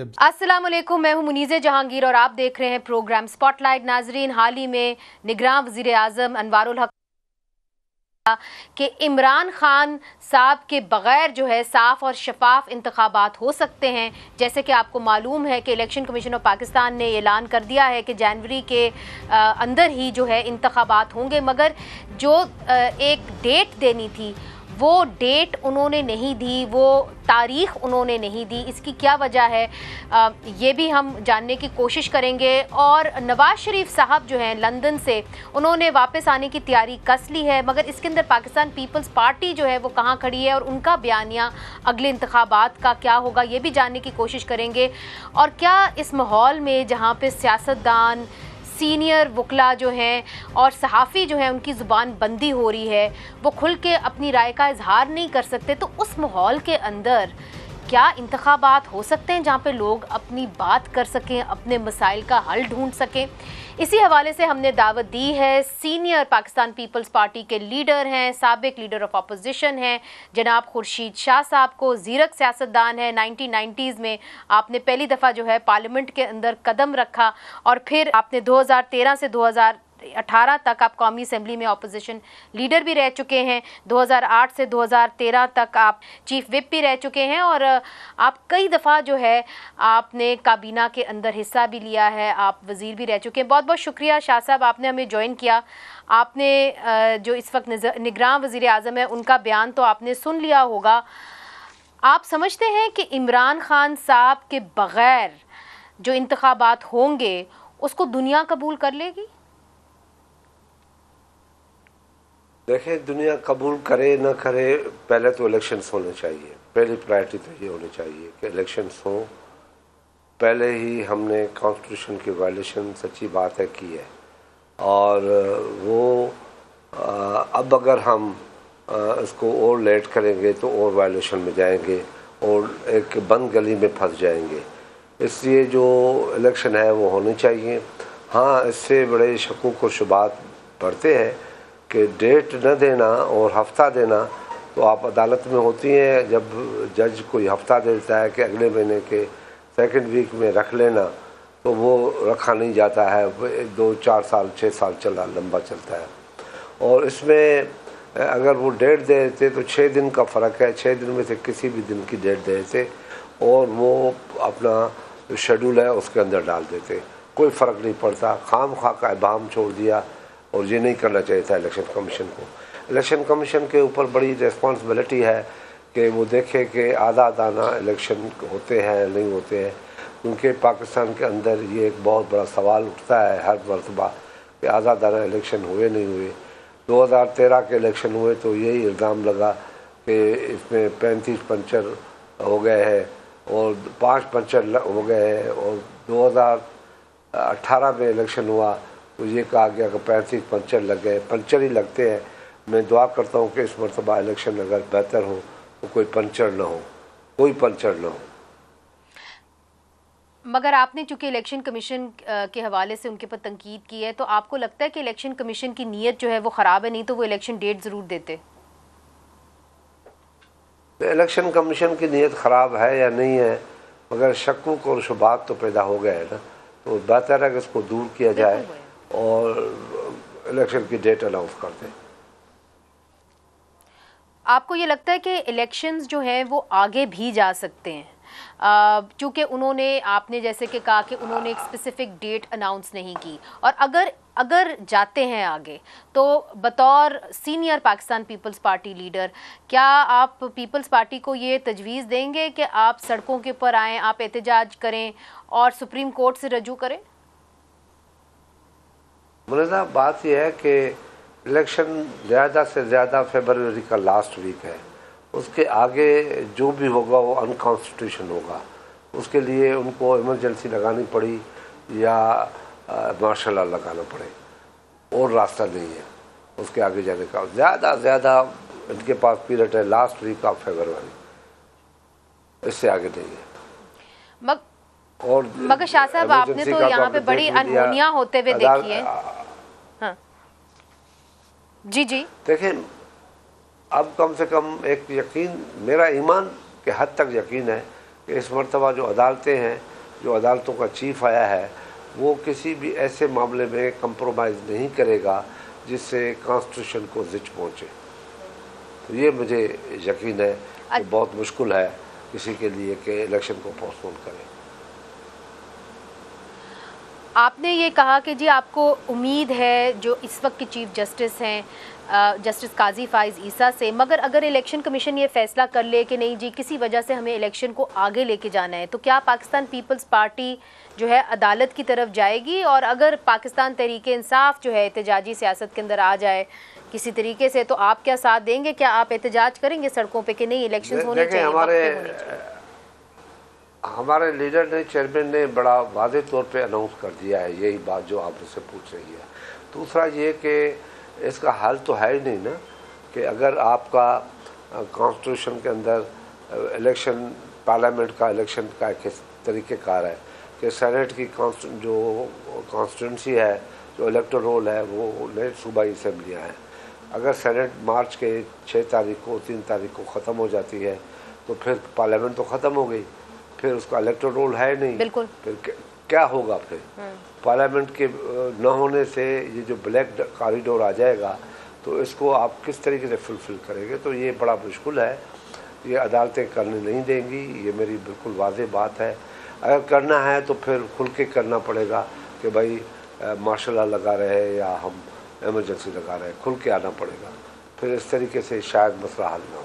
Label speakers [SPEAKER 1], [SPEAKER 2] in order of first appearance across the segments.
[SPEAKER 1] अब।
[SPEAKER 2] अस्सलाम वालेकुम, मैं हूं मुनीज़े जहांगीर और आप देख रहे हैं प्रोग्राम स्पॉटलाइट। नाजरीन, हाल ही में निगरान वज़ीर आज़म अनवारुल हक कि इमरान खान साहब के बग़ैर जो है साफ़ और शफाफ इंतखाबात हो सकते हैं। जैसे कि आपको मालूम है कि इलेक्शन कमीशन ऑफ पाकिस्तान ने ऐलान कर दिया है कि जनवरी के अंदर ही जो है इंतखाबात होंगे, मगर जो एक डेट देनी थी वो डेट उन्होंने नहीं दी, वो तारीख़ उन्होंने नहीं दी। इसकी क्या वजह है, ये भी हम जानने की कोशिश करेंगे। और नवाज़ शरीफ साहब जो हैं लंदन से, उन्होंने वापस आने की तैयारी कस ली है, मगर इसके अंदर पाकिस्तान पीपल्स पार्टी जो है वो कहाँ खड़ी है और उनका बयानिया अगले इंतखाबात का क्या होगा, ये भी जानने की कोशिश करेंगे। और क्या इस माहौल में जहाँ पे सियासतदान, सीनियर वकला जो हैं और सहाफ़ी जो हैं उनकी ज़ुबान बंदी हो रही है, वो खुल के अपनी राय का इजहार नहीं कर सकते, तो उस माहौल के अंदर क्या इंतखाबात हो सकते हैं जहाँ पे लोग अपनी बात कर सकें, अपने मसाइल का हल ढूंढ सकें? इसी हवाले से हमने दावत दी है सीनियर पाकिस्तान पीपल्स पार्टी के लीडर हैं, साबिक लीडर ऑफ अपोजिशन हैं, जनाब खुर्शीद शाह साहब को। ज़ीरक सियासतदान है, 1990s में आपने पहली दफ़ा जो है पार्लियामेंट के अंदर कदम रखा और फिर आपने 2013 से 2018 तक आप कौमी असम्बली में अपोजिशन लीडर भी रह चुके हैं। 2008 से 2013 तक आप चीफ विप भी रह चुके हैं और आप कई दफ़ा जो है आपने काबीना के अंदर हिस्सा भी लिया है, आप वज़ीर भी रह चुके हैं। बहुत बहुत शुक्रिया शाह साहब, आपने हमें ज्वाइन किया। आपने जो इस वक्त निगरान वज़ीर आज़म है उनका बयान तो आपने सुन लिया होगा। आप समझते हैं कि इमरान खान साहब के बग़ैर जो इंतखाबात होंगे उसको दुनिया कबूल कर लेगी?
[SPEAKER 3] देखें, दुनिया कबूल करे ना करे, पहले तो इलेक्शंस होने चाहिए। पहली प्रायोरिटी तो ये होनी चाहिए कि इलेक्शंस हों। पहले ही हमने कॉन्स्टिट्यूशन की वायलेशन सच्ची बात है की है और वो अब अगर हम इसको और लेट करेंगे तो और वायलेशन में जाएंगे और एक बंद गली में फंस जाएंगे। इसलिए जो इलेक्शन है वो होनी चाहिए। हाँ, इससे बड़े शकूक और शुबात बढ़ते हैं कि डेट न देना और हफ्ता देना तो आप अदालत में होती हैं। जब जज कोई हफ्ता देता है कि अगले महीने के सेकंड वीक में रख लेना, तो वो रखा नहीं जाता है। 2-4 साल 6 साल चला लंबा चलता है। और इसमें अगर वो डेट दे देते तो 6 दिन का फ़र्क है, 6 दिन में से किसी भी दिन की डेट दे देते और वो अपना शेड्यूल है उसके अंदर डाल देते, कोई फ़र्क नहीं पड़ता। खाम खा का इबाम छोड़ दिया और ये नहीं करना चाहिए था इलेक्शन कमीशन को। इलेक्शन कमीशन के ऊपर बड़ी रिस्पॉन्सिबिलिटी है कि वो देखे कि आधा दाना इलेक्शन होते हैं नहीं होते हैं, क्योंकि पाकिस्तान के अंदर ये एक बहुत बड़ा सवाल उठता है हर मरतबा कि आधा दाना इलेक्शन हुए नहीं हुए। 2013 के इलेक्शन हुए तो यही इल्ज़ाम लगा कि इसमें 35 पंचर हो गए हैं और 5 पंचर हो गए हैं। और 2018 में इलेक्शन हुआ तो ये कहा गया कि 35 पंचर लग गए। पंचर ही लगते हैं। मैं दुआ करता हूँ कि इस मरतबा इलेक्शन अगर बेहतर हो तो कोई पंचर ना हो, कोई पंचर ना हो।
[SPEAKER 2] मगर आपने चूंकि इलेक्शन कमीशन के हवाले से उनके पर तनकीद की है, तो आपको लगता है कि इलेक्शन कमीशन की नीयत जो है वो ख़राब है? नहीं तो वो इलेक्शन डेट ज़रूर देते।
[SPEAKER 3] इलेक्शन कमीशन की नीयत ख़राब है या नहीं है, मगर शक्कुक और शुबात तो पैदा हो गए हैं ना, तो बेहतर है कि इसको दूर किया जाए और इलेक्शन की डेट अनाउंस कर दें।
[SPEAKER 2] आपको ये लगता है कि इलेक्शंस जो हैं वो आगे भी जा सकते हैं? चूँकि उन्होंने, आपने जैसे कि कहा कि उन्होंने एक स्पेसिफिक डेट अनाउंस नहीं की, और अगर जाते हैं आगे तो बतौर senior Pakistan peoples party leader क्या आप पीपल्स पार्टी को ये तजवीज़ देंगे कि आप सड़कों के ऊपर आएँ, आप एहतजाज करें और सुप्रीम कोर्ट से रजू करें?
[SPEAKER 3] मुनीज़ा, बात यह है कि इलेक्शन ज़्यादा से ज़्यादा फरवरी का लास्ट वीक है। उसके आगे जो भी होगा वो अनकॉन्स्टिट्यूशन होगा। उसके लिए उनको इमरजेंसी लगानी पड़ी या मार्शल लॉ लगाना पड़े, और रास्ता नहीं है उसके आगे जाने का। ज़्यादा इनके पास पीरियड है लास्ट वीक ऑफ फरवरी, इससे आगे नहीं है।
[SPEAKER 2] और मगर शाह साहब, आपने तो यहाँ पे बड़ी अनहोनियां होते हुए देखी है। हाँ जी
[SPEAKER 3] देखें, अब कम से कम एक यकीन, मेरा ईमान के हद तक यकीन है कि इस मरतबा जो अदालतें हैं जो अदालतों का चीफ आया है वो किसी भी ऐसे मामले में कंप्रोमाइज़ नहीं करेगा जिससे कॉन्स्टिट्यूशन को ज़िच पहुँचे। तो ये मुझे यकीन है कि बहुत मुश्किल है किसी के लिए कि इलेक्शन को पोस्टपोन करें।
[SPEAKER 2] आपने ये कहा कि जी आपको उम्मीद है जो इस वक्त के चीफ जस्टिस हैं जस्टिस काजी फाइज ईसा से, मगर अगर इलेक्शन कमीशन ये फैसला कर ले कि नहीं जी किसी वजह से हमें इलेक्शन को आगे लेके जाना है, तो क्या पाकिस्तान पीपल्स पार्टी जो है अदालत की तरफ जाएगी? और अगर पाकिस्तान तहरीक इंसाफ जो है एहतजाजी सियासत के अंदर आ जाए किसी तरीके से, तो आप क्या साथ देंगे? क्या आप एहतजाज करेंगे सड़कों पे कि नहीं इलेक्शन होने चाहिए?
[SPEAKER 3] हमारे लीडर ने, चेयरमैन ने बड़ा वाज़ेह तौर पे अनाउंस कर दिया है यही बात जो आप मुझसे पूछ रही है। दूसरा ये कि इसका हल तो है ही नहीं ना कि अगर आपका कॉन्स्टिट्यूशन के अंदर इलेक्शन, पार्लियामेंट का इलेक्शन का किस तरीक़ेकार है कि सेनेट की जो कॉन्स्टिट्यूंसी है, जो इलेक्टोरल रोल है, वो नई सूबाई असम्बलियाँ हैं। अगर सेनेट मार्च के 6 तारीख को, 3 तारीख को ख़त्म हो जाती है तो फिर पार्लियामेंट तो ख़त्म हो गई, फिर उसका इलेक्टोरल रोल है नहीं।
[SPEAKER 2] बिल्कुल।
[SPEAKER 3] फिर क्या होगा? फिर पार्लियामेंट के न होने से ये जो ब्लैक कॉरिडोर आ जाएगा तो इसको आप किस तरीके से फुलफिल करेंगे? तो ये बड़ा मुश्किल है, ये अदालतें करने नहीं देंगी, ये मेरी बिल्कुल वाज़ेह बात है। अगर करना है तो फिर खुल के करना पड़ेगा कि भाई मार्शल लॉ लगा रहे हैं या हम इमरजेंसी लगा रहे हैं, खुल के आना पड़ेगा। फिर इस तरीके से शायद मसला हल ना हो।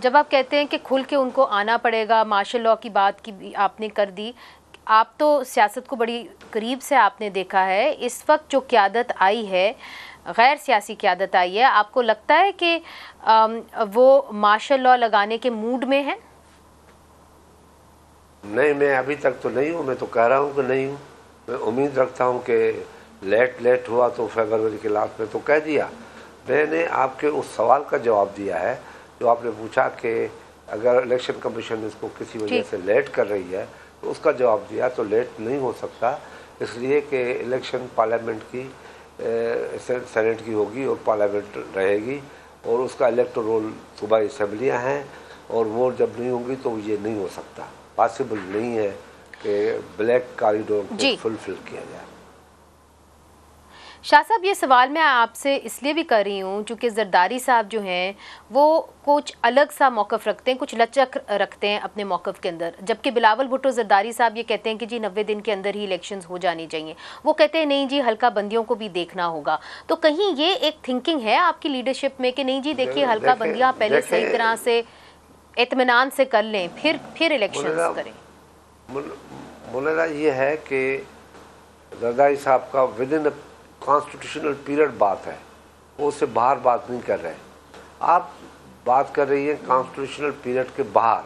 [SPEAKER 2] जब आप कहते हैं कि खुल के उनको आना पड़ेगा, मार्शल लॉ की बात की आपने कर दी, आप तो सियासत को बड़ी करीब से आपने देखा है। इस वक्त जो क़यादत आई है, गैर सियासी क़यादत आई है, आपको लगता है कि वो मार्शल लॉ लगाने के मूड में है?
[SPEAKER 3] नहीं, मैं अभी तक तो नहीं हूँ। मैं तो कह रहा हूँ कि नहीं हूँ। मैं उम्मीद रखता हूँ कि लेट हुआ तो फरवरी के लास्ट में तो कह दिया। मैंने आपके उस सवाल का जवाब दिया है जो आपने पूछा कि अगर इलेक्शन कमीशन इसको किसी वजह से लेट कर रही है तो उसका जवाब दिया। तो लेट नहीं हो सकता, इसलिए कि इलेक्शन पार्लियामेंट की, सेनेट की होगी और पार्लियामेंट रहेगी और उसका इलेक्टोरल रोल सूबाई असम्बलियाँ हैं और वो जब नहीं होंगी तो ये नहीं हो सकता। पॉसिबल नहीं है कि ब्लैक कॉरिडोर को फुलफिल किया जाए।
[SPEAKER 2] शाह साहब, ये सवाल मैं आपसे इसलिए भी कर रही हूँ क्योंकि जरदारी साहब जो हैं वो कुछ अलग सा मौक़िफ़ रखते हैं, कुछ लचक रखते हैं अपने मौक़िफ़ के अंदर, जबकि बिलावल भुट्टो जरदारी साहब ये कहते हैं कि जी 90 दिन के अंदर ही इलेक्शंस हो जानी चाहिए। वो कहते हैं नहीं जी, हल्का बंदियों को भी देखना होगा। तो कहीं ये एक थिंकिंग है आपकी लीडरशिप में कि नहीं जी देखिए हल्का बंदियाँ पहले सही तरह से इत्मीनान से कर लें, फिर इलेक्शंस करें?
[SPEAKER 3] मुनरा ये है कि जरदारी साहब का विद इन कॉन्स्टिट्यूशनल पीरियड बात है, वो उससे बाहर बात नहीं कर रहे। आप बात कर रही हैं कॉन्स्टिट्यूशनल पीरियड के बाहर।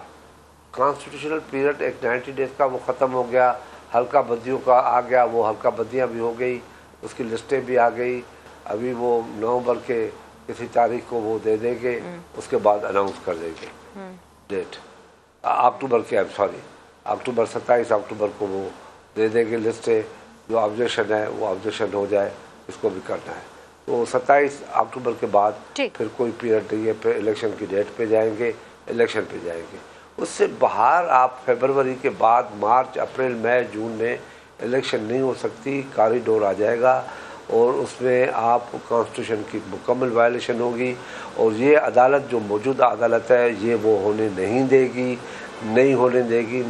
[SPEAKER 3] कॉन्स्टिट्यूशनल पीरियड एक 90 डेज का वो ख़त्म हो गया, हल्का बंदियों का आ गया, वो हल्का बंदियाँ भी हो गई, उसकी लिस्टें भी आ गई। अभी वो नवंबर के किसी तारीख को वो दे देंगे, उसके बाद अनाउंस कर देंगे डेट। अक्टूबर के, सॉरी अक्टूबर 27 अक्टूबर को वो दे देंगे लिस्टें। जो ऑब्जेक्शन है वो ऑब्जेक्शन हो जाए, इसको भी करना है। तो 27 अक्टूबर के बाद फिर कोई पीरियड नहीं है, फिर इलेक्शन की डेट पे जाएंगे, इलेक्शन पे जाएंगे। उससे बाहर आप फरवरी के बाद मार्च, अप्रैल, मई, जून में इलेक्शन नहीं हो सकती। कॉरिडोर आ जाएगा और उसमें आप कॉन्स्टिट्यूशन की मुकम्मल वायलेशन होगी और ये अदालत जो मौजूदा अदालत है ये वो होने नहीं देगी, नहीं होने देगी।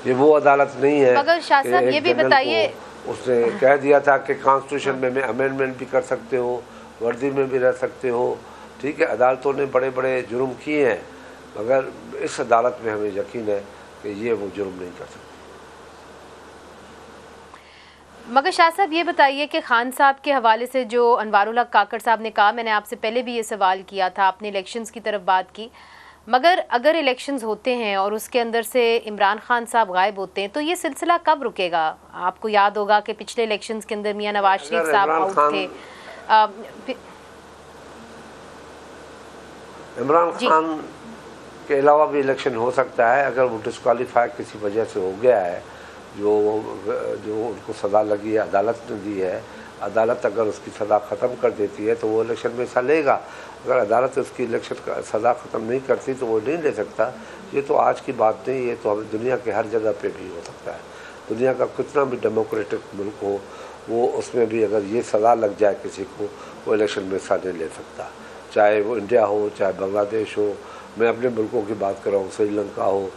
[SPEAKER 3] ये वो अदालत नहीं है।
[SPEAKER 2] मगर शाह साहब ये भी बताइए,
[SPEAKER 3] उसने कह दिया था कि कॉन्स्टिट्यूशन में अमेंडमेंट भी कर सकते हो, वर्दी में भी रह सकते हो। ठीक है, अदालतों ने बड़े बड़े जुर्म किए हैं, मगर इस अदालत में हमें यकीन है कि ये वो जुर्म नहीं कर सकते।
[SPEAKER 2] मगर शाह साहब ये बताइए कि खान साहब के हवाले से जो अनवारुल हक काकड़ साहब ने कहा, मैंने आपसे पहले भी ये सवाल किया था, आपने इलेक्शंस की तरफ बात की, मगर अगर इलेक्शंस होते हैं और उसके अंदर से इमरान खान साहब गायब होते हैं तो ये सिलसिला कब रुकेगा? आपको याद होगा कि पिछले इलेक्शंस के अंदर मियां नवाज शरीफ साहब आउट थे। इमरान
[SPEAKER 3] खान के अलावा भी इलेक्शन हो सकता है अगर वो डिस्क्वालीफाई किसी वजह से हो गया है, जो उनको सज़ा लगी है, अदालत ने दी है, अदालत अगर उसकी सज़ा ख़त्म कर देती है तो वो इलेक्शन में हिस्सा लेगा। अगर अदालत उसकी इलेक्शन का सज़ा ख़त्म नहीं करती तो वो नहीं ले सकता। ये तो आज की बात नहीं, ये तो हमें दुनिया के हर जगह पे भी हो सकता है। दुनिया का कितना भी डेमोक्रेटिक मुल्क हो, वो उसमें भी अगर ये सज़ा लग जाए किसी को, वो इलेक्शन में हिस्सा नहीं ले सकता। चाहे वो इंडिया हो, चाहे बांग्लादेश हो, मैं अपने मुल्कों की बात कर रहा हूँ, श्रीलंका हो,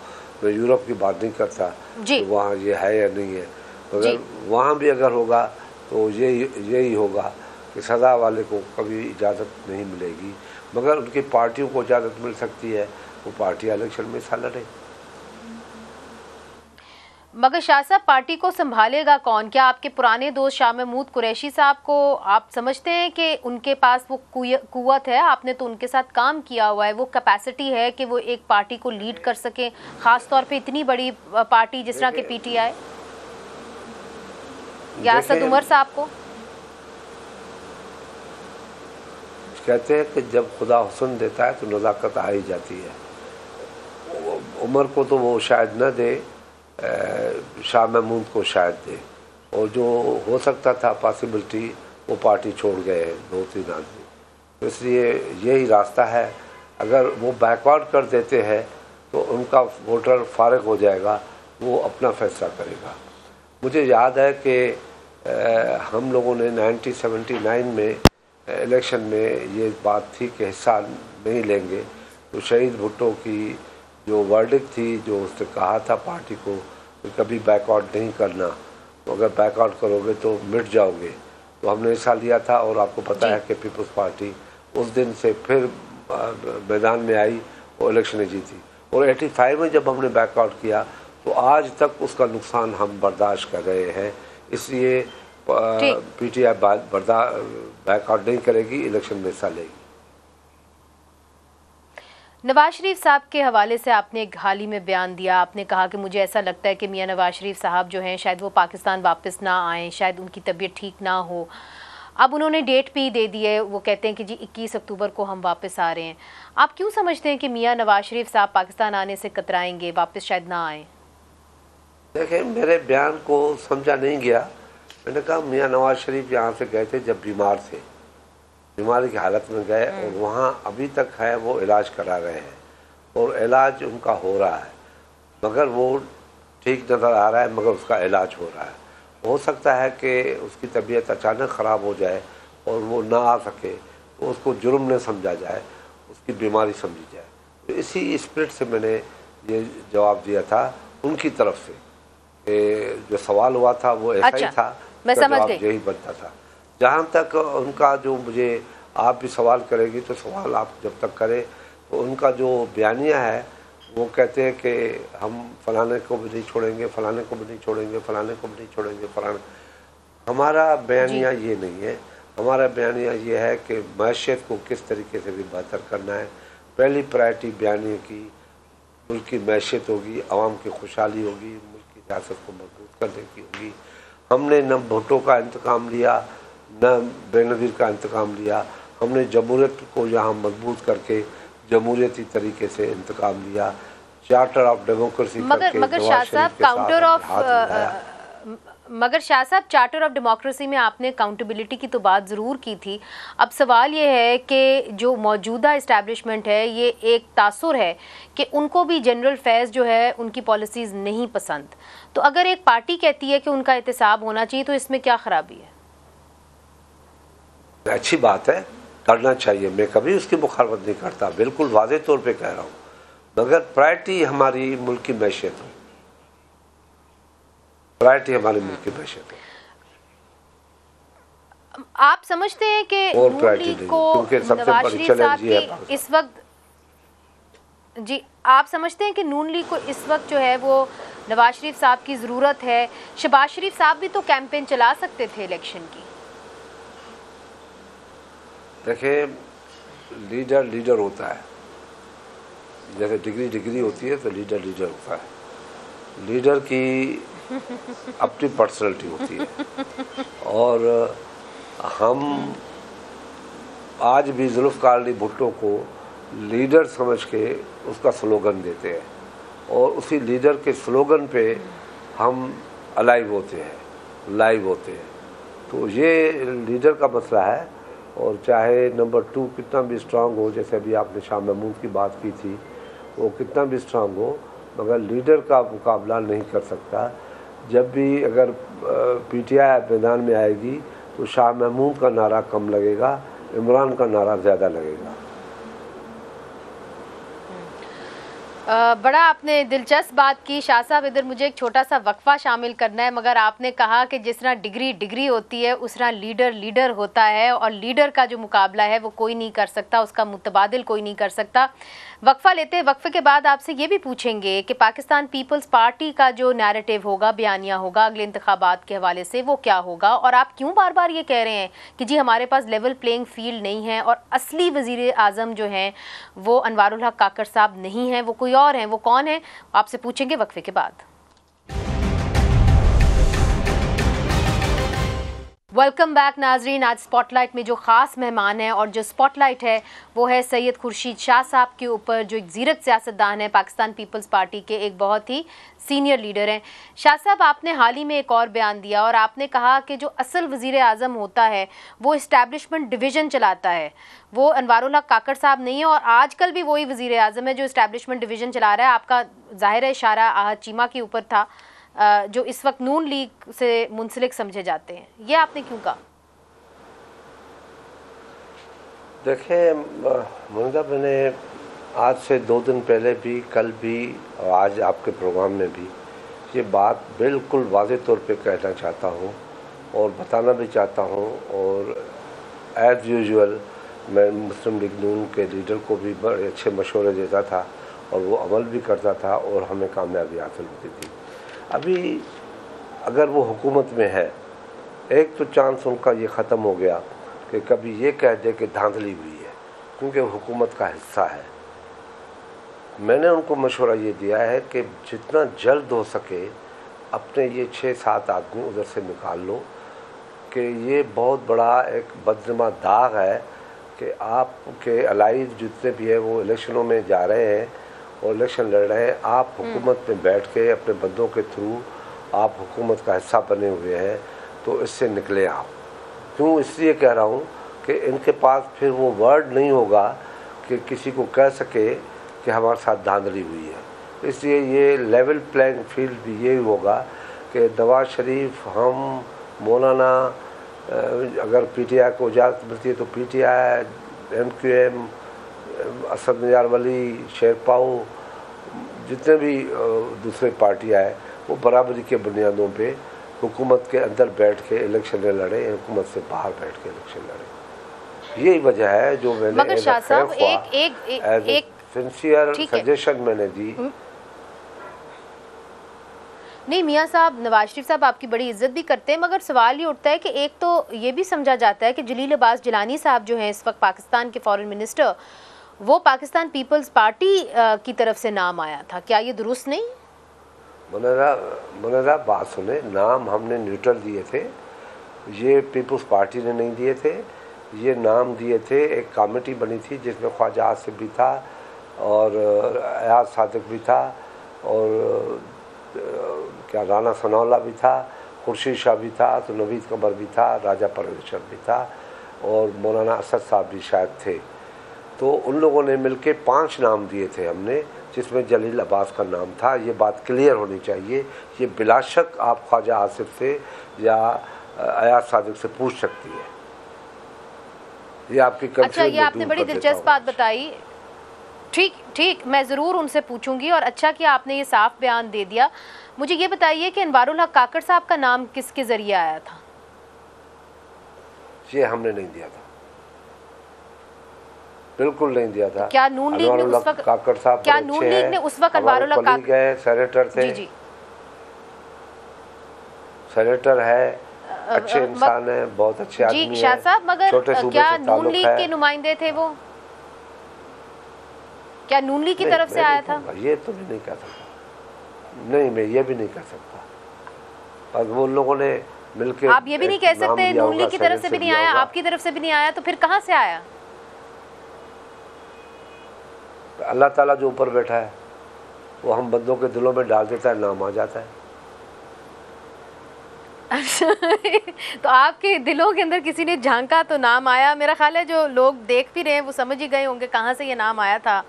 [SPEAKER 3] मैं यूरोप की बात नहीं करता कि वहाँ ये है या नहीं है। मगर वहाँ भी अगर होगा तो यही होगा कि सज़ा वाले को कभी इजाज़त नहीं मिलेगी, मगर उनकी पार्टियों को इजाज़त मिल सकती है, वो पार्टी इलेक्शन में हिस्सा लड़े।
[SPEAKER 2] मगर शाह साहब, पार्टी को संभालेगा कौन? क्या आपके पुराने दोस्त शाह महमूद कुरैशी साहब को आप समझते हैं कि उनके पास वो कुव्वत है? आपने तो उनके साथ काम किया हुआ है, वो कैपेसिटी है कि वो एक पार्टी को लीड कर सके, खास तौर पे इतनी बड़ी पार्टी जिस तरह के पीटीआई या असद उमर साहब को?
[SPEAKER 3] कहते हैं कि जब खुदा हुस्न देता है तो नज़ाकत आ ही जाती है। उमर को तो वो शायद न दे, शाह महमूद को शायद दे, और जो हो सकता था पॉसिबिलिटी वो पार्टी छोड़ गए 2-3 आदमी। तो इसलिए यही रास्ता है। अगर वो बैकवर्ड कर देते हैं तो उनका वोटर फारिग हो जाएगा, वो अपना फैसला करेगा। मुझे याद है कि हम लोगों ने 1979 में इलेक्शन में ये बात थी कि हिस्सा नहीं लेंगे, तो शहीद भुट्टो की जो वर्डिक्ट थी, जो उसने कहा था पार्टी को कि कभी बैकआउट नहीं करना, तो अगर बैकआउट करोगे तो मिट जाओगे, तो हमने हिस्सा लिया था। और आपको पता है कि पीपल्स पार्टी उस दिन से फिर मैदान में आई और इलेक्शन जीती। और 85 में जब हमने बैकआउट किया तो आज तक उसका नुकसान हम बर्दाश्त कर रहे हैं। इसलिए पीटीआई बैकआउट नहीं करेगी, इलेक्शन में हिस्सा लेगी।
[SPEAKER 2] नवाज शरीफ साहब के हवाले से आपने एक हाल ही में बयान दिया, आपने कहा कि मुझे ऐसा लगता है कि मियां नवाज शरीफ साहब जो हैं शायद वो पाकिस्तान वापस ना आएँ, शायद उनकी तबीयत ठीक ना हो। अब उन्होंने डेट भी दे दी है, वो कहते हैं कि जी 21 अक्टूबर को हम वापस आ रहे हैं। आप क्यों समझते हैं कि मियां नवाज शरीफ साहब पाकिस्तान आने से कतराएंगे, वापस शायद ना आएँ?
[SPEAKER 3] देखें, मेरे बयान को समझा नहीं गया। मैंने कहा मियां नवाज शरीफ यहाँ से गए थे जब बीमार थे, बीमारी की हालत में गए, और वहाँ अभी तक है वो इलाज करा रहे हैं और इलाज उनका हो रहा है, मगर वो ठीक नज़र आ रहा है, मगर उसका इलाज हो रहा है। हो सकता है कि उसकी तबीयत अचानक ख़राब हो जाए और वो ना आ सके, तो उसको जुर्म न समझा जाए, उसकी बीमारी समझी जाए। तो इसी स्पिरिट से मैंने ये जवाब दिया था उनकी तरफ से कि जो सवाल हुआ था वो ऐसा ही था,
[SPEAKER 2] मैं समझ गई,
[SPEAKER 3] यही बनता था। जहाँ तक उनका जो मुझे आप भी सवाल करेगी तो सवाल आप जब तक करें, तो उनका जो बयानिया है वो कहते हैं कि हम फलाने को भी नहीं छोड़ेंगे, फलाने को भी नहीं छोड़ेंगे, फलाने को भी नहीं छोड़ेंगे, फलाने। हमारा बयानिया ये नहीं है। हमारा बयानिया ये है कि मैशियत को किस तरीके से भी बेहतर करना है। पहली प्रायोरिटी बयानिया की मुल्क की मैशियत होगी, आवाम की खुशहाली होगी, मुल्क की सियासत को मजबूत करने की होगी। हमने न भुट्टो का इंतकाम लिया, न बेनज़ीर का इंतकाम लिया। हमने जमहूरियत को यहाँ मजबूत करके जमहूरियती तरीके से इंतकाम लिया, चार्टर ऑफ डेमोक्रेसी करके।
[SPEAKER 2] मगर शाह साहब चार्टर ऑफ डेमोक्रेसी में आपने अकाउंटेबिलिटी की तो बात ज़रूर की थी। अब सवाल ये है कि जो मौजूदा इस्टेब्लिशमेंट है, ये एक तासुर है कि उनको भी जनरल फैज़ जो है उनकी पॉलिसीज़ नहीं पसंद। तो अगर एक पार्टी कहती है कि उनका एहतसाब होना चाहिए, तो इसमें क्या ख़राबी है?
[SPEAKER 3] अच्छी बात है, करना चाहिए, मैं कभी उसकी मुखालफत नहीं करता, बिल्कुल वाज़ेह तौर पे कह रहा हूँ। मगर प्रायोरिटी हमारी मुल्क की मैशियत हो, प्रायोरिटी हमारी मुल्क की मैशियत हो।
[SPEAKER 2] आप समझते हैं कि नून लीग को नवाज शरीफ साहब की इस वक्त, जी आप समझते हैं कि नून लीग को इस वक्त जो है वो नवाज शरीफ साहब की ज़रूरत है? शहबाज शरीफ साहब भी तो कैंपेन चला सकते थे इलेक्शन की।
[SPEAKER 3] देखिए, लीडर होता है, जैसे डिग्री होती है तो लीडर होता है। लीडर की अपनी पर्सनैलिटी होती है, और हम आज भी जुल्फ़िकार अली भुट्टो को लीडर समझ के उसका स्लोगन देते हैं, और उसी लीडर के स्लोगन पे हम अलाइव होते हैं, लाइव होते हैं। तो ये लीडर का मसला है। और चाहे नंबर 2 कितना भी स्ट्रांग हो, जैसे अभी आपने शाह महमूद की बात की थी, वो कितना भी स्ट्रांग हो मगर लीडर का मुकाबला नहीं कर सकता। जब भी अगर पीटीआई मैदान में आएगी तो शाह महमूद का नारा कम लगेगा, इमरान का नारा ज़्यादा लगेगा।
[SPEAKER 2] बड़ा आपने दिलचस्प बात की शाह साहब। इधर मुझे एक छोटा सा वक्फा शामिल करना है, मगर आपने कहा कि जिस तरह डिग्री होती है उस तरह लीडर होता है, और लीडर का जो मुकाबला है वो कोई नहीं कर सकता, उसका मुतबादिल कोई नहीं कर सकता। वक्फा लेते, वक्फे के बाद आपसे ये भी पूछेंगे कि पाकिस्तान पीपल्स पार्टी का जो नैरेटिव होगा, बयानिया होगा अगले इंतखाबात के हवाले से, वो क्या होगा, और आप क्यों बार बार ये कह रहे हैं कि जी हमारे पास लेवल प्लेइंग फील्ड नहीं है और असली वज़ीर आज़म जो हैं वो अनवारुल हक काकड़ साहब नहीं हैं, वो कोई और हैं, वो कौन है, आपसे पूछेंगे वक्फे के बाद। वेलकम बैक नाजरीन। आज स्पॉटलाइट में जो ख़ास मेहमान है और जो स्पॉटलाइट है वो है सैयद खुर्शीद शाह साहब के ऊपर, जो एक ज़ीरक सियासतदान है, पाकिस्तान पीपल्स पार्टी के एक बहुत ही सीनियर लीडर हैं। शाह साहब, आपने हाल ही में एक और बयान दिया और आपने कहा कि जो असल वज़ीर आज़म होता है वो इस्टेब्लिशमेंट डिवीज़न चलाता है, वो अनवारुल हक काकड़ साहब नहीं है, और आजकल भी वही वज़ीर आज़म है जो इस्टेब्लिशमेंट डिवीज़न चला रहा है। आपका ज़ाहिर है इशारा आहत चीमा के ऊपर था, जो इस वक्त नून लीग से मुंसलिक समझे जाते हैं। ये आपने क्यों कहा?
[SPEAKER 3] देखिए मुनिदा, मैंने आज से 2 दिन पहले भी, कल भी और आज आपके प्रोग्राम में भी ये बात बिल्कुल वाज़ेह तौर पे कहना चाहता हूँ और बताना भी चाहता हूँ। और एज़ यूजुअल मैं मुस्लिम लीग नून के लीडर को भी बड़े अच्छे मशवरे देता था और वो अमल भी करता था और हमें कामयाबी हासिल होती थी। अभी अगर वो हुकूमत में है, एक तो चांस उनका ये ख़त्म हो गया कि कभी ये कह दे कि धांधली हुई है, क्योंकि हुकूमत का हिस्सा है। मैंने उनको मशवरा ये दिया है कि जितना जल्द हो सके अपने ये 6-7 आदमी उधर से निकाल लो, कि ये बहुत बड़ा एक बदनुमा दाग है कि आपके अलाइज जितने भी हैं वो इलेक्शनों में जा रहे हैं और इलेक्शन लड़ रहे हैं। आप हुकूमत में बैठ के अपने बंदों के थ्रू आप हुकूमत का हिस्सा बने हुए हैं, तो इससे निकले आप। क्यों इसलिए कह रहा हूँ कि इनके पास फिर वो वर्ड नहीं होगा कि किसी को कह सके कि हमारे साथ धांधली हुई है। इसलिए ये लेवल प्लेइंग फील्ड भी ये होगा कि नवाज शरीफ, हम, मौलाना, अगर पीटीआई को इजाज़त मिलती है तो पीटीआई, MQM, असद निजार वली, शेरपाऊ, जितने भी दूसरे पार्टियाँ हैं वो बराबरी के बुनियादों पे हुकूमत के अंदर बैठ के इलेक्शन लड़े, हुकूमत से बाहर बैठ के इलेक्शन लड़े। यही वजह है जो मैंने
[SPEAKER 2] मगर शाह साहब एक
[SPEAKER 3] सिंसियर सजेशन मैंने दी।
[SPEAKER 2] नहीं मियाँ साहब, नवाज शरीफ साहब आपकी बड़ी इज्जत भी करते हैं, मगर सवाल ये उठता है कि एक तो ये भी समझा जाता है कि जलील अब्बास जिलानी साहब जो हैं इस वक्त पाकिस्तान के फॉरेन मिनिस्टर, वो पाकिस्तान पीपल्स पार्टी की तरफ से नाम आया था, क्या ये दुरुस्त नहीं?
[SPEAKER 3] मुनरा बात सुने, नाम हमने न्यूट्रल दिए थे, ये पीपल्स पार्टी ने नहीं दिए थे। ये नाम दिए थे, एक कमेटी बनी थी जिसमें ख्वाजा आसिफ भी था और अयाज सादिक भी था और क्या राना सनाउल्लाह भी था, खुर्शीद शाह भी था, तो नवीद कमर भी था, राजा परवेश भी था और मौलाना असद साहब भी शायद थे। तो उन लोगों ने मिलके 5 नाम दिए थे हमने, जिसमें जलील अब्बास का नाम था। ये बात क्लियर होनी चाहिए। ये बिलाशक आप ख्वाजा आसिफ से या अयाज सादिक से पूछ सकती है। ये आपकी
[SPEAKER 2] अच्छा, ये आपने बड़ी दिलचस्प बात बताई। ठीक, मैं ज़रूर उनसे पूछूंगी और अच्छा कि आपने ये साफ बयान दे दिया। मुझे ये बताइए कि अनवारुल हक काकड़ साहब का नाम किसके ज़रिए आया था?
[SPEAKER 3] ये हमने नहीं दिया था, बिल्कुल नहीं दिया था।
[SPEAKER 2] क्या नून लीग ने उस वक्त
[SPEAKER 3] काकड़ साहब
[SPEAKER 2] अनवारुल हक काकड़
[SPEAKER 3] सेनेटर थे? जी, सेनेटर है, अच्छे इंसान है, बहुत अच्छे आदमी है।
[SPEAKER 2] जी शाह साहब, मगर क्या नून लीग के नुमाइंदे थे वो? क्या नून लीग की तरफ से आया था?
[SPEAKER 3] ये तो मैं नहीं कह सकता। नहीं, मैं ये भी नहीं कह सकता। और वो लोगों ने मिलकर,
[SPEAKER 2] आप ये भी नहीं कह सकते नून लीग की तरफ से भी नहीं आया, आपकी तरफ से भी नहीं आया, तो फिर कहां से आया?
[SPEAKER 3] अल्लाह ताला जो ऊपर बैठा है वो हम बंदों के दिलों में डाल देता है, नाम आ जाता है।
[SPEAKER 2] तो आपके दिलों के अंदर किसी ने झांका तो नाम आया, मेरा ख्याल है जो लोग देख भी रहे हैं वो समझ ही गए होंगे कहाँ से ये नाम आया था।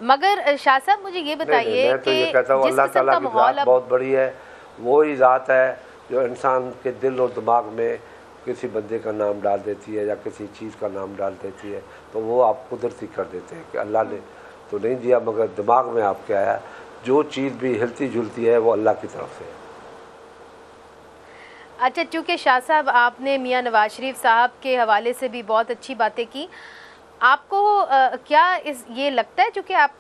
[SPEAKER 2] मगर शाह साहब मुझे ये बताइए कि
[SPEAKER 3] ये कहता हूँ अल्लाह ताला की ज़ात बहुत बड़ी है, वो ही ज़ात है जो इंसान के दिल और दिमाग में किसी बंदे का नाम डाल देती है या किसी चीज़ का नाम डाल देती है, तो वो आप कुदरती कर देते हैं कि अल्लाह ने तो नहीं दिया मगर दिमाग में आपके आया। जो चीज़ भी हिलती जुलती है वो अल्लाह की तरफ से है।
[SPEAKER 2] अच्छा, चूँकि शाह साहब आपने मियाँ नवाज शरीफ साहब के हवाले से भी बहुत अच्छी बातें की, आपको क्या ये लगता है, चूँकि आप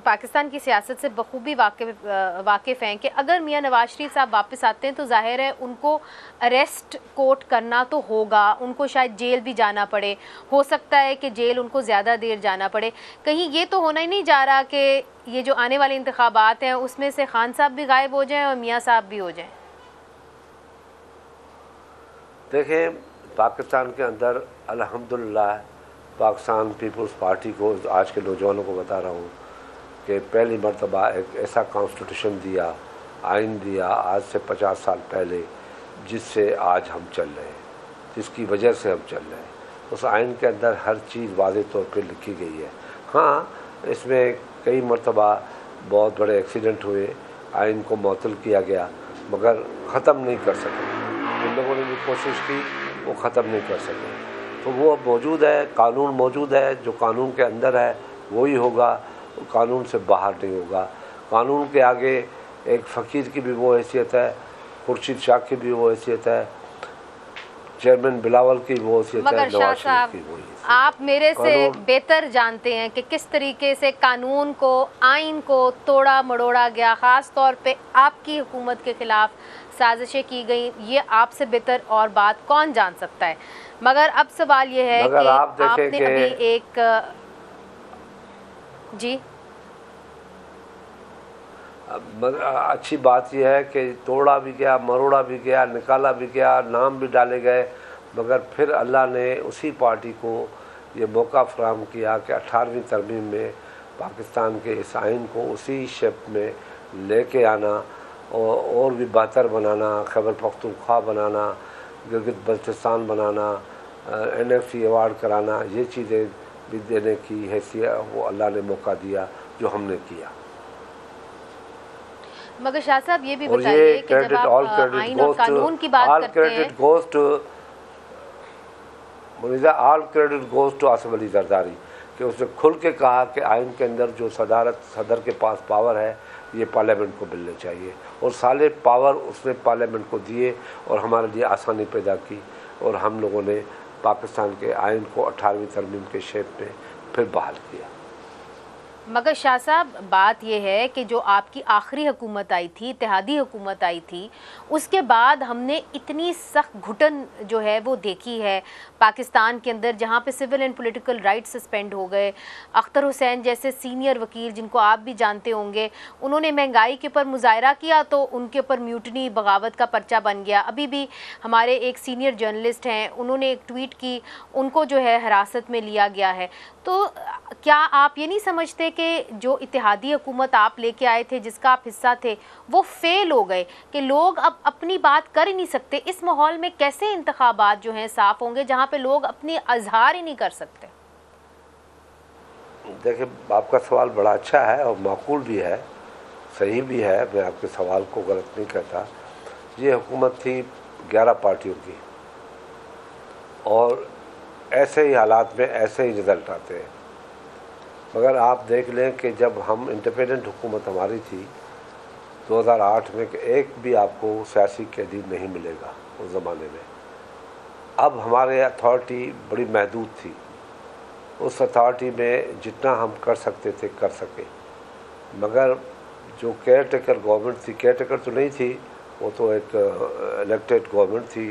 [SPEAKER 2] पाकिस्तान की सियासत से बखूबी वाकिफ़ हैं, कि अगर मियाँ नवाज शरीफ साहब वापस आते हैं तो जाहिर है उनको अरेस्ट कोर्ट करना तो होगा, उनको शायद जेल भी जाना पड़े, हो सकता है कि जेल उनको ज़्यादा देर जाना पड़े। कहीं ये तो होना ही नहीं जा रहा कि ये जो आने वाले इंतखाबात हैं उसमें से खान साहब भी गायब हो जाएँ और मियाँ साहब भी हो जाएँ?
[SPEAKER 3] देखें, पाकिस्तान के अंदर अल्हम्दुलिल्लाह पाकिस्तान पीपल्स पार्टी को, आज के नौजवानों को बता रहा हूँ कि पहली मर्तबा एक ऐसा कॉन्स्टिट्यूशन दिया, आइन दिया आज से 50 साल पहले, जिससे आज हम चल रहे हैं, जिसकी वजह से हम चल रहे हैं। उस आइन के अंदर हर चीज़ वाज़ेह तौर पर लिखी गई है। हाँ, इसमें कई मर्तबा बहुत बड़े एक्सीडेंट हुए, आइन को मुअत्तल किया गया, मगर ख़त्म नहीं कर सके। जिन लोगों ने भी कोशिश की वो ख़त्म नहीं कर सके। तो वो अब मौजूद है, कानून मौजूद है, जो कानून के अंदर है वही होगा, कानून से बाहर नहीं होगा। कानून के आगे एक फ़कीर की भी वो हैसियत है, खुर्शीद शाह की भी वो हैसियत है, चेयरमैन बिलावल की वो हैसियत है, नवाज शरीफ की वो हैसियत। आप मेरे से
[SPEAKER 2] बेहतर जानते हैं कि किस तरीके से कानून को, आइन को तोड़ा मड़ोड़ा गया, ख़ास तौर पे आपकी हुकूमत के ख़िलाफ़ साजिशें की गई, ये आपसे बेहतर और बात कौन जान सकता है। मगर अब सवाल ये है कि आपने अभी एक जी
[SPEAKER 3] अच्छी बात यह है कि तोड़ा भी गया, मरोड़ा भी गया, निकाला भी गया, नाम भी डाले गए, मगर फिर अल्लाह ने उसी पार्टी को ये मौका फराहम किया कि 18वीं तरमीम में पाकिस्तान के इस आइन को उसी शेप में लेके आना और भी बेहतर बनाना, खैबर पख्तूनख्वा बनाना, गिलगित बल्तिस्तान बनाना, NFC अवार्ड कराना, ये चीज़ें भी देने की हैसियत वो अल्लाह ने मौका दिया, जो हमने किया।
[SPEAKER 2] मगर शाह साहब ये भी बताइए कि जब आप आइन और कानून की बात करते हैं,
[SPEAKER 3] all credit goes to Asif Ali Zardari, कि उसने खुल के कहा कि आइन के अंदर जो सदर के पास पावर है ये पार्लियामेंट को मिलने चाहिए, और सारे पावर उसने पार्लियामेंट को दिए और हमारे लिए आसानी पैदा की, और हम लोगों ने पाकिस्तान के आइन को 18वीं तरमीम के शेप में फिर बहाल किया।
[SPEAKER 2] मगर शाह साहब बात यह है कि जो आपकी आखिरी हुकूमत आई थी, इत्तेहादी हुकूमत आई थी, उसके बाद हमने इतनी सख्त घुटन जो है वो देखी है पाकिस्तान के अंदर, जहाँ पे civil and political rights suspend हो गए। अख्तर हुसैन जैसे सीनियर वकील, जिनको आप भी जानते होंगे, उन्होंने महंगाई के ऊपर मुजाहरा किया तो उनके ऊपर म्यूटनी, बगावत का पर्चा बन गया। अभी भी हमारे एक सीनियर जर्नलिस्ट हैं, उन्होंने एक ट्वीट की, उनको जो है हिरासत में लिया गया है। तो क्या आप ये नहीं समझते कि जो इत्तेहादी हुकूमत आप लेके आए थे, जिसका आप हिस्सा थे, वो फेल हो गए, कि लोग अब अपनी बात कर ही नहीं सकते? इस माहौल में कैसे इंतखाबात जो हैं साफ होंगे जहां पे लोग अपनी अजहार ही नहीं कर सकते?
[SPEAKER 3] देखिए, आपका सवाल बड़ा अच्छा है और माकूल भी है, सही भी है, मैं आपके सवाल को गलत नहीं कहता। ये हुकूमत थी 11 पार्टियों की, और ऐसे ही हालात में ऐसे ही रिज़ल्ट आते हैं। मगर आप देख लें कि जब हम इंडिपेंडेंट हुकूमत हमारी थी 2008 में, कि एक भी आपको सियासी कैदी नहीं मिलेगा उस ज़माने में। अब हमारे अथॉरिटी बड़ी महदूद थी, उस अथॉरिटी में जितना हम कर सकते थे कर सके, मगर जो केयर टेकर गवर्नमेंट थी, केयर टेकर तो नहीं थी, वो तो एक इलेक्टेड गवर्नमेंट थी,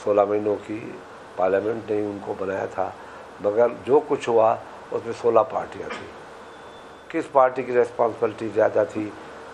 [SPEAKER 3] 16 महीनों की, पार्लियामेंट ने उनको बनाया था, मगर जो कुछ हुआ उसमें 16 पार्टियां थी। किस पार्टी की रिस्पॉन्सिबिलिटी ज़्यादा थी,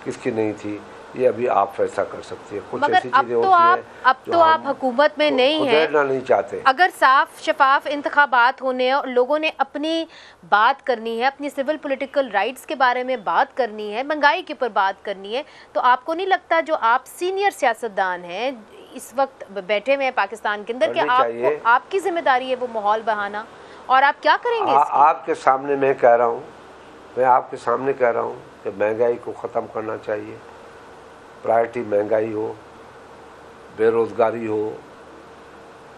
[SPEAKER 3] किसकी नहीं थी, ये अभी आप फैसला कर सकती है। कुछ ऐसी चीज़ें होती हैं
[SPEAKER 2] अब तो आप हुकूमत में नहीं हैं,
[SPEAKER 3] नहीं चाहते।
[SPEAKER 2] अगर साफ शफाफ इंतखाबात होने और लोगों ने अपनी बात करनी है, अपनी सिविल पॉलिटिकल राइट्स के बारे में बात करनी है, महंगाई के ऊपर बात करनी है, तो आपको नहीं लगता जो आप सीनियर सियासतदान हैं, इस वक्त बैठे हुए हैं पाकिस्तान के अंदर कि आपको, आपकी जिम्मेदारी है वो माहौल बहाना, और आप क्या करेंगे?
[SPEAKER 3] आपके सामने मैं कह रहा हूँ, मैं आपके सामने कह रहा हूँ कि महंगाई को ख़त्म करना चाहिए। प्रायोरिटी महंगाई हो, बेरोज़गारी हो,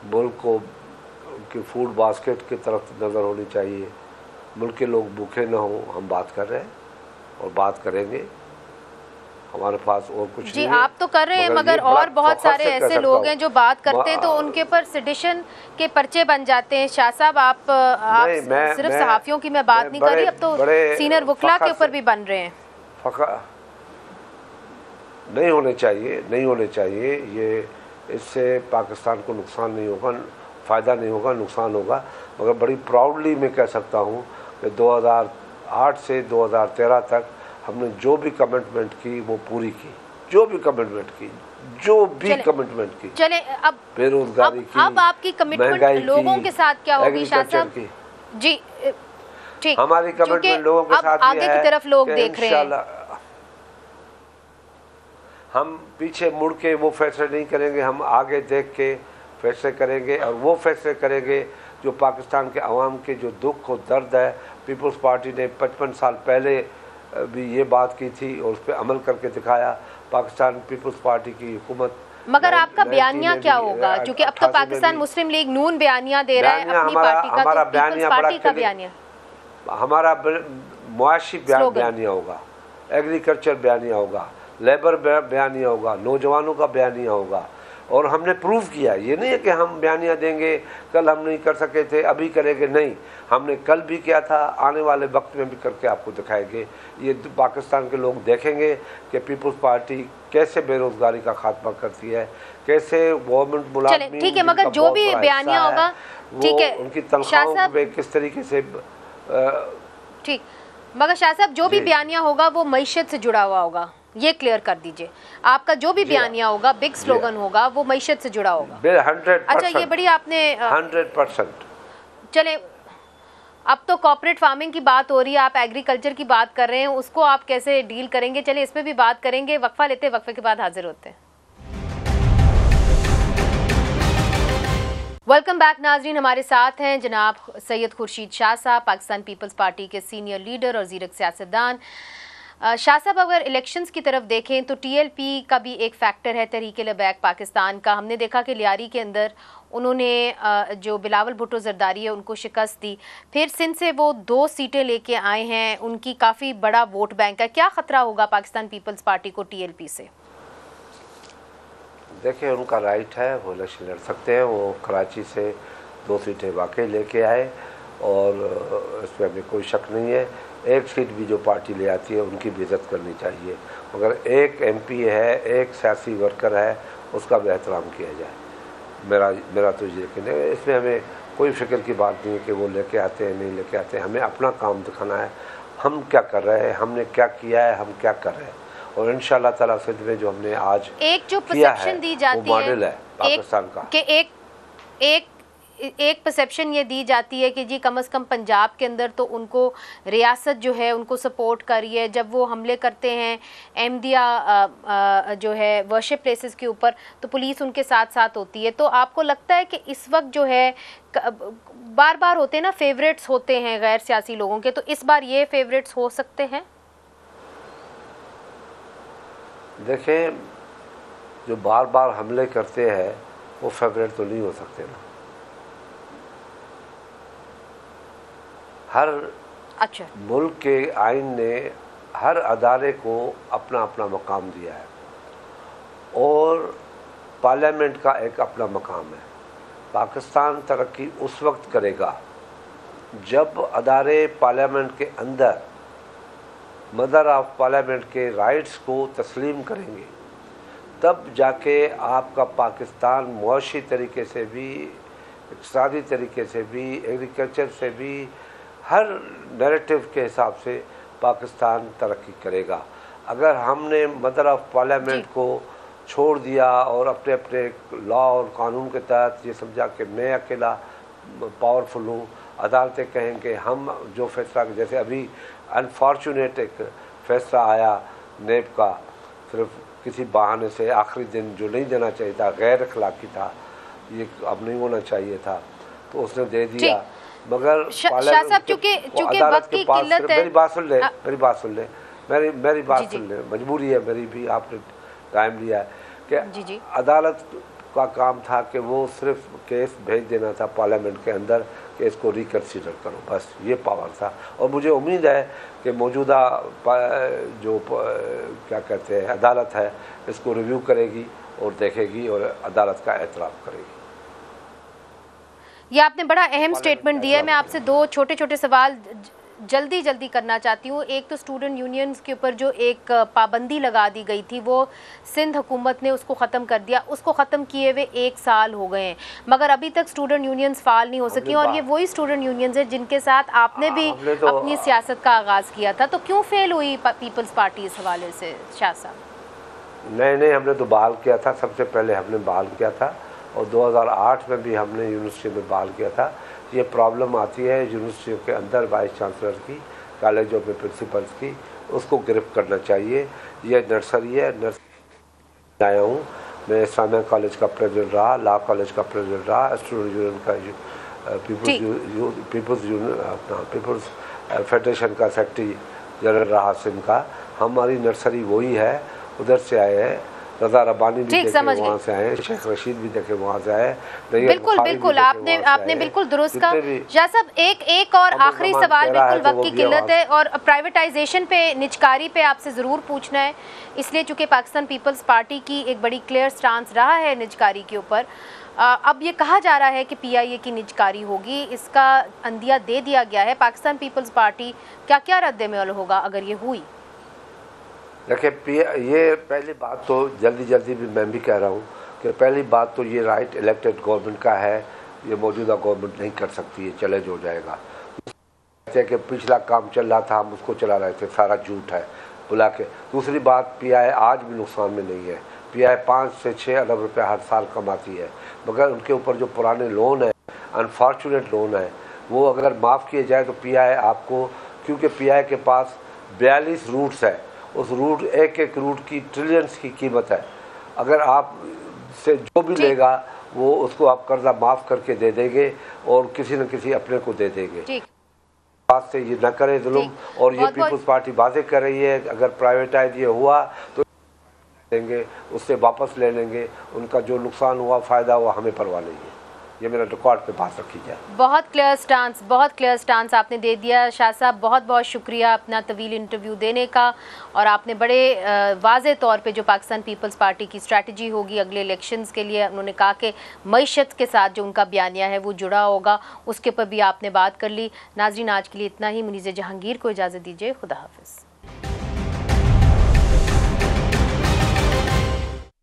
[SPEAKER 3] मुल्क को की फूड बास्केट की तरफ नज़र होनी चाहिए, मुल्क के लोग भूखे ना हो। हम बात कर रहे हैं और बात करेंगे, हमारे पास और कुछ
[SPEAKER 2] जी
[SPEAKER 3] नहीं
[SPEAKER 2] आप तो कर रहे हैं, मगर और बहुत सारे ऐसे लोग हैं जो बात करते हैं तो उनके ऊपर सेडिशन के पर्चे बन जाते हैं। शाह साहब आप सिर्फ सहाफ़ियों की मैं बात नहीं कर रही, अब तो सीनियर वकला के ऊपर भी बन रहे हैं।
[SPEAKER 3] नहीं होने चाहिए, नहीं होने चाहिए। ये इससे पाकिस्तान को नुकसान नहीं होगा, फ़ायदा नहीं होगा, नुकसान होगा। मगर बड़ी प्राउडली मैं कह सकता हूँ कि 2008 से 2013 तक हमने जो भी कमिटमेंट की वो पूरी की, जो भी कमिटमेंट की, जो भी कमिटमेंट की।
[SPEAKER 2] चले अब
[SPEAKER 3] बेरोजगारी की,
[SPEAKER 2] अब आपकी कमिटमेंट लोगों के साथ क्या होगी शाह साहब? जी ठीक,
[SPEAKER 3] हमारी कमिटमेंट लोगों के साथ
[SPEAKER 2] आगे की तरफ लोग देख रहे हैं।
[SPEAKER 3] हम पीछे मुड़ के वो फैसले नहीं करेंगे, हम आगे देख के फैसले करेंगे और वो फैसले करेंगे जो पाकिस्तान के अवाम के जो दुख और दर्द है। पीपल्स पार्टी ने 55 साल पहले भी ये बात की थी और उस पर अमल करके दिखाया। पाकिस्तान पीपल्स पार्टी की हुकूमत,
[SPEAKER 2] मगर आपका बयानिया क्या होगा? क्योंकि अब तो पाकिस्तान मुस्लिम लीग नून बयानिया दे रहा है अपनी पार्टी का,
[SPEAKER 3] हमारा
[SPEAKER 2] तो
[SPEAKER 3] बयानिया
[SPEAKER 2] पार्टी का बयानिया,
[SPEAKER 3] हमारा मुआशी बयानिया होगा, एग्रीकल्चर बयानिया होगा, लेबर बयानिया होगा, नौजवानों का बयानिया होगा। और हमने प्रूव किया, ये नहीं है कि हम बयानिया देंगे कल हम नहीं कर सके थे अभी करेंगे, नहीं, हमने कल भी किया था, आने वाले वक्त में भी करके आपको दिखाएंगे। ये पाकिस्तान के लोग देखेंगे कि पीपल्स पार्टी कैसे बेरोजगारी का खात्मा करती है, कैसे गवर्नमेंट मुलाजमीन,
[SPEAKER 2] ठीक है, मगर जो भी बयानिया होगा, ठीक है,
[SPEAKER 3] उनकी तनख्वाहों पे किस तरीके से,
[SPEAKER 2] ठीक, मगर शाह साहब जो भी बयानिया होगा वो मईशत से जुड़ा हुआ होगा, ये क्लियर कर दीजिए। आपका जो भी बयानिया होगा, बिग स्लोगन होगा, वो मईशत से जुड़ा होगा।
[SPEAKER 3] 100%।
[SPEAKER 2] अच्छा, ये बड़ी आपने
[SPEAKER 3] 100%।
[SPEAKER 2] चले, अब तो कॉर्पोरेट फार्मिंग की बात हो रही है, आप एग्रीकल्चर की बात कर रहे हैं, उसको आप कैसे डील करेंगे? चले इस पर भी बात करेंगे, वक्फा लेते, वक्फे के बाद हाजिर होते हैं। वेलकम बैक नाजरीन, हमारे साथ हैं जनाब सैयद खुर्शीद शाह साहब, पाकिस्तान पीपल्स पार्टी के सीनियर लीडर और ज़ीरक सियासतदान। शाह साहब, अगर इलेक्शंस की तरफ देखें तो टीएलपी का भी एक फैक्टर है, तहरीक लबैक पाकिस्तान का। हमने देखा कि लियारी के अंदर उन्होंने जो बिलावल भुट्टो जरदारी है उनको शिकस्त दी, फिर सिंध से वो 2 सीटें लेके आए हैं, उनकी काफ़ी बड़ा वोट बैंक है। क्या ख़तरा होगा पाकिस्तान पीपल्स पार्टी को टीएलपी से?
[SPEAKER 3] देखिए, उनका राइट है, वो इलेक्शन लड़ सकते हैं। वो कराची से 2 सीटें वाकई लेके आए और इसमें हमें कोई शक नहीं है। एक सीट भी जो पार्टी ले आती है उनकी भी इज्जत करनी चाहिए, मगर एक एमपी है, एक सियासी वर्कर है, उसका भी एहतराम किया जाए। मेरा तो ये यकीन है, इसमें हमें कोई फिक्र की बात नहीं है कि वो लेके आते हैं नहीं लेके आते हैं। हमें अपना काम दिखाना है, हम क्या कर रहे हैं, हमने क्या किया है, हम क्या कर रहे हैं। और इंशाअल्लाह ताला सिंध में जो हमने आज
[SPEAKER 2] एक जो परसेप्शन दी जाती
[SPEAKER 3] वो मॉडल है पाकिस्तान का,
[SPEAKER 2] कि एक परसेप्शन ये दी जाती है कि जी कम से कम पंजाब के अंदर तो उनको रियासत जो है उनको सपोर्ट कर रही है। जब वो हमले करते हैं अहमदिया जो है वर्शिप प्लेसेस के ऊपर, तो पुलिस उनके साथ साथ होती है। तो आपको लगता है कि इस वक्त जो है बार बार होते हैं ना, फेवरेट्स होते हैं गैर सियासी लोगों के, तो इस बार ये फेवरेट्स हो सकते हैं?
[SPEAKER 3] देखें, जो बार बार हमले करते हैं वो फेवरेट तो नहीं हो सकते ना। हर मुल्क के आइन ने हर अदारे को अपना अपना मकाम दिया है और पार्लियामेंट का एक अपना मकाम है। पाकिस्तान तरक्की उस वक्त करेगा जब अदारे पार्लियामेंट के अंदर मदर ऑफ पार्लियामेंट के राइट्स को तस्लीम करेंगे, तब जाके आपका पाकिस्तान मुआशी तरीके से भी, इक़्तिसादी तरीके से भी, एग्रीकल्चर से भी, हर नैरेटिव के हिसाब से पाकिस्तान तरक्की करेगा। अगर हमने मदर ऑफ पार्लियामेंट को छोड़ दिया और अपने अपने लॉ और कानून के तहत ये समझा कि मैं अकेला पावरफुल हूँ, अदालतें कहेंगे हम जो फैसला, जैसे अभी अनफॉर्चुनेट एक फैसला आया नेब का, सिर्फ किसी बहाने से आखिरी दिन जो नहीं देना चाहिए था, गैर अखलाकी था, ये अब नहीं होना चाहिए था, तो उसने दे दिया। मगर
[SPEAKER 2] शाह साहब चूंकि वक्त की किल्लत है,
[SPEAKER 3] मेरी बात सुन ले, मेरी बात सुन ले, मेरी बात सुन ले, मजबूरी है मेरी भी, आपने टाइम लिया है कि अदालत का काम था कि वो सिर्फ केस भेज देना था पार्लियामेंट के अंदर कि इसको रिकन्सिडर करो, बस ये पावर था। और मुझे उम्मीद है कि मौजूदा जो क्या कहते हैं अदालत है इसको रिव्यू करेगी और देखेगी और अदालत का एहतराम करेगी।
[SPEAKER 2] ये आपने बड़ा अहम स्टेटमेंट दिया है। मैं आपसे दो छोटे छोटे सवाल जल्दी करना चाहती हूँ। एक तो स्टूडेंट यूनियंस के ऊपर जो एक पाबंदी लगा दी गई थी वो सिंध हुकूमत ने उसको ख़त्म कर दिया, उसको ख़त्म किए हुए 1 साल हो गए हैं, मगर अभी तक स्टूडेंट यूनियंस फाल नहीं हो सकी। और ये वही स्टूडेंट यूनियंस है जिनके साथ आपने भी अपनी सियासत का आगाज़ किया था, तो क्यों फेल हुई पीपल्स पार्टी इस हवाले से शाह साहब?
[SPEAKER 3] नहीं, हमने तो बहाल किया था, सबसे पहले हमने बहाल किया था और 2008 में भी हमने यूनिवर्सिटी में बहाल किया था। ये प्रॉब्लम आती है यूनिवर्सिटियों के अंदर वाइस चांसलर की, कॉलेजों में प्रिंसिपल्स की, उसको गिरफ्त करना चाहिए। ये नर्सरी है, नर्सरी आया हूँ मैं, इस्लामिया कॉलेज का प्रेसिडेंट रहा, लॉ कॉलेज का प्रेसिडेंट रहा, स्टूडेंट यूनियन का पीपल्स फेडरेशन का सेक्रेटरी जनरल रहा सिंध का। हमारी नर्सरी वही है, उधर से आए हैं। रजा रब्बानी भी देखे वहाँ से आए, शेख रशीद भी देखे वहाँ से आए।
[SPEAKER 2] बिल्कुल आपने बिल्कुल दुरुस्त कहा। शाह साहब एक और आखिरी सवाल, बिल्कुल वक्त की किल्लत है और प्राइवेटाइजेशन पे, निजकारी पे आपसे ज़रूर पूछना है, इसलिए चूँकि पाकिस्तान पीपल्स पार्टी की एक बड़ी क्लियर स्टांस रहा है निजकारी के ऊपर। अब ये कहा जा रहा है कि PIA की निजकारी होगी, इसका अंदिया दे दिया गया है। पाकिस्तान पीपल्स पार्टी क्या रद्द-ए-अमल होगा अगर ये हुई?
[SPEAKER 3] देखिए, ये पहली बात तो जल्दी भी मैं भी कह रहा हूँ कि पहली बात तो ये राइट इलेक्टेड गवर्नमेंट का है, ये मौजूदा गवर्नमेंट नहीं कर सकती, ये चैलेंज हो जाएगा। कहते हैं कि पिछला काम चल रहा था हम उसको चला रहे थे, सारा झूठ है बुला के। दूसरी बात, PIA आज भी नुकसान में नहीं है। PIA 5 से 6 अरब रुपये हर साल कमाती है, मगर उनके ऊपर जो पुराने लोन है, अनफॉर्चुनेट लोन है, वो अगर माफ़ किए जाए तो PIA आपको, क्योंकि PIA के पास 42 रूट्स है, उस रूट एक रूट की ट्रिलियंस की कीमत है। अगर आप से जो भी लेगा वो उसको आप कर्जा माफ़ करके दे देंगे और किसी न किसी अपने को दे देंगे। बात से ये न करे जुल्म, और ये पीपल्स पार्टी वादे कर रही है अगर प्राइवेटाइज ये हुआ तो देंगे, उससे वापस ले लेंगे, उनका जो नुकसान हुआ फ़ायदा हुआ हमें परवाह नहीं है। ये मेरा रिकॉर्ड पे बात रखी जाए। बहुत
[SPEAKER 2] क्लियर स्टांस आपने दे दिया शाह साहब। बहुत शुक्रिया अपना तवील इंटरव्यू देने का, और आपने बड़े वाज़े तौर पे जो पाकिस्तान पीपल्स पार्टी की स्ट्रैटेजी होगी अगले इलेक्शंस के लिए, उन्होंने कहा कि मईशत के साथ जो उनका बयानिया है वो जुड़ा होगा, उसके ऊपर भी आपने बात कर ली। नाज़रीन, आज के लिए इतना ही। मुनीज़ जहांगीर को इजाज़त दीजिए। खुदा हाफिज़।